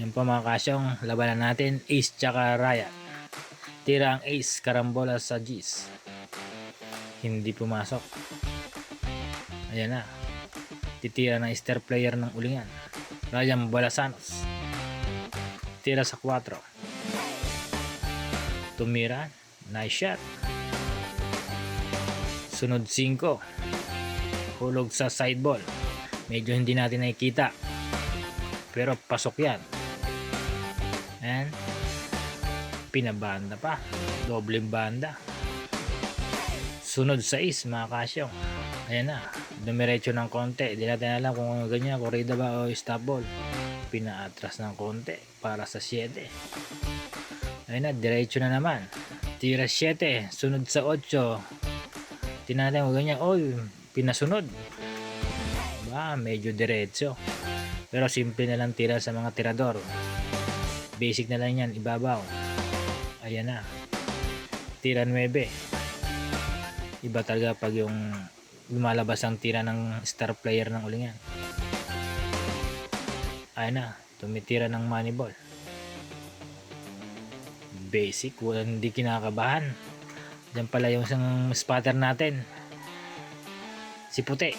Yan po mga kasyong, labanan natin ace tsaka Raya. Tira ang ace, karambola sa G's. Hindi pumasok. Ayan na. Titira ng star player ng ulingan. Ryan Balasanos. Tira sa 4. Tumira. Nice shot. Sunod 5. Hulog sa sideball. Medyo hindi natin nakikita. Pero pasok yan. And pinabanda pa. Dobleng banda. Sunod 6 mga kasyong. Ayan na. Dumiretso ng konti. Di natin alam kung ano ganyan. Corrida ba o stop ball. Pinaatras ng konti. Para sa 7. Ayan na. Diretso na naman. Tira 7. Sunod sa 8. Tinatin kung ganyan. Oy, pinasunod. Ba, medyo diretso. Pero simple na lang tira sa mga tirador. Basic na lang yan. Ibabaw. Ayan na. Tira 9. Iba talaga pag yung lumalabas ang tira ng star player ng ulingan. Ayan na. Tumitira ng money ball. Basic. Hindi kinakabahan. Diyan pala yung isang spotter natin. Si Puti.